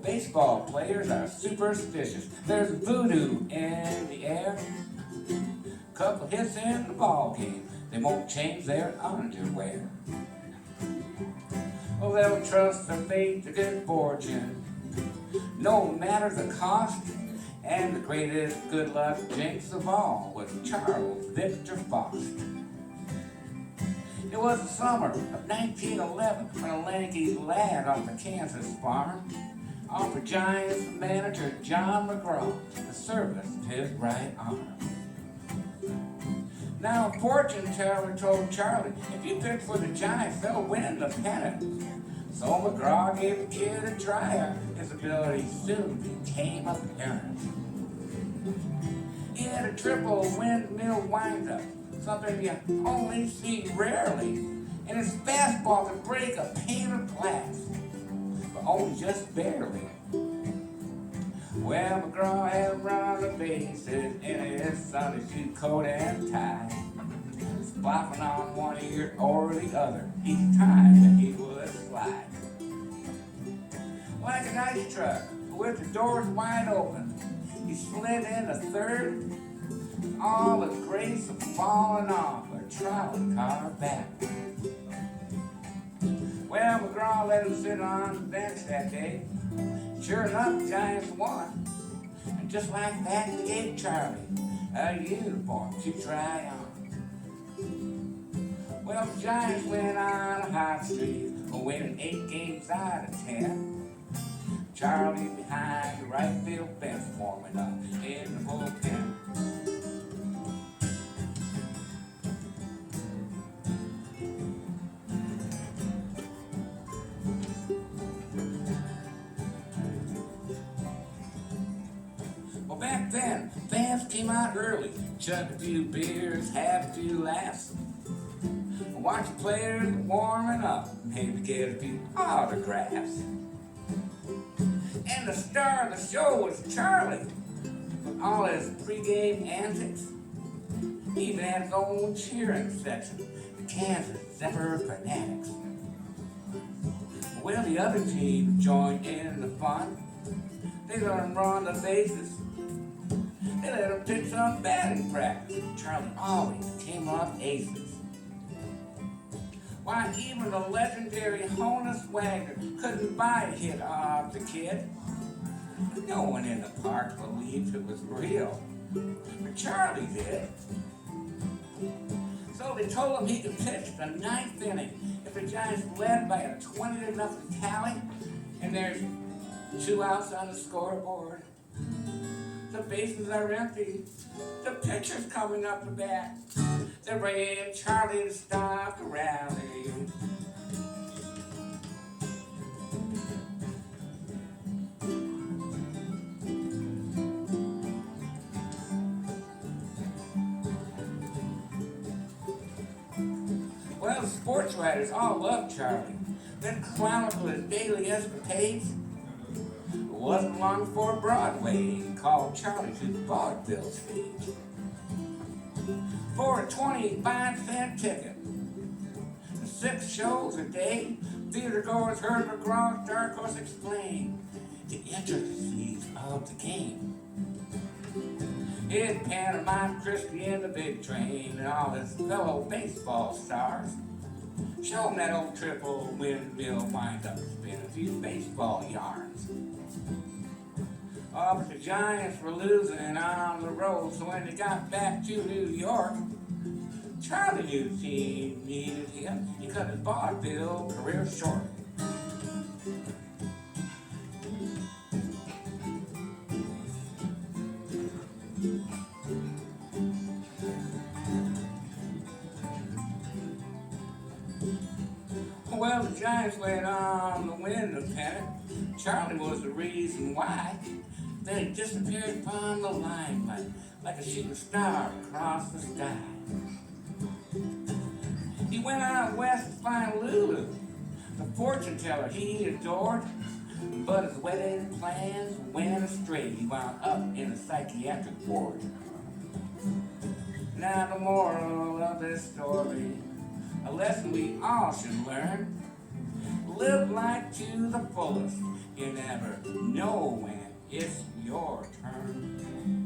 baseball players are superstitious. There's voodoo in the air. Couple hits in the ball game, they won't change their underwear. Well, they'll trust their fate to good fortune, no matter the cost. And the greatest good luck jinx of all was Charles Victor Faust. It was the summer of 1911 when a lanky lad off the Kansas farm offered Giants manager John McGraw the service of his right arm. Now a fortune teller told Charlie, if you pick for the Giants, they'll win the pennant. So McGraw gave the kid a tryout. His ability soon became apparent. He had a triple windmill windup, something you only see rarely, and his fastball could break a pane of glass, but only just barely. Well, McGraw had run the bases in his Sunday suit coat and tie, flopping on one ear or the other each time that he would slide. Like an ice truck with the doors wide open, he slid into third, all the grace of falling off a trolley car back. Well, McGraw let him sit on the bench that day. Sure enough, the Giants won. And just like that, he gave Charlie a uniform to try on. Well, the Giants went on a hot streak, winning 8 games out of 10. Charlie behind the right field fence, warming up in the bullpen. Well, back then, fans came out early, chugged a few beers, had a few laughs, watch the players warming up, maybe get a few autographs. And the star of the show was Charlie, with all his pregame antics. He even had his own cheering section, the Kansas Zephyr Fanatics. Well, the other team joined in the fun. They let him run the bases. They let him pitch some batting practice. Charlie always came up aces. Why, even the legendary Honus Wagner couldn't buy a hit off the kid. No one in the park believed it was real, but Charlie did. So they told him he could pitch the 9th inning if the Giants led by a 20-0 tally, and there's 2 outs on the scoreboard. The bases are empty. The pitcher's coming up the bat. They're bringing Charlie to stop the rally. Well, the sports writers all loved Charlie. Then chronicled his daily escapades. It wasn't long before Broadway called Charlie to the vaudeville stage. For a 25-cent ticket, 6 shows a day, theater goers heard McGraw's dark horse explain the intricacies of the game. His pantomime Christie and the big train and all his fellow baseball stars. Show him that old triple windmill wind-up, spin a few baseball yarns. Oh, but the Giants were losing on the road, so when they got back to New York, Charlie knew the team needed him. He cut his vaudeville career short. Well, the Giants went on to win the pennant. Charlie was the reason why. Then he disappeared from the limelight like a shooting star across the sky. He went out west to find Lulu, the fortune teller he adored. But his wedding plans went astray. He wound up in a psychiatric ward. Now the moral of this story, a lesson we all should learn. live life to the fullest. You never know when it's your turn.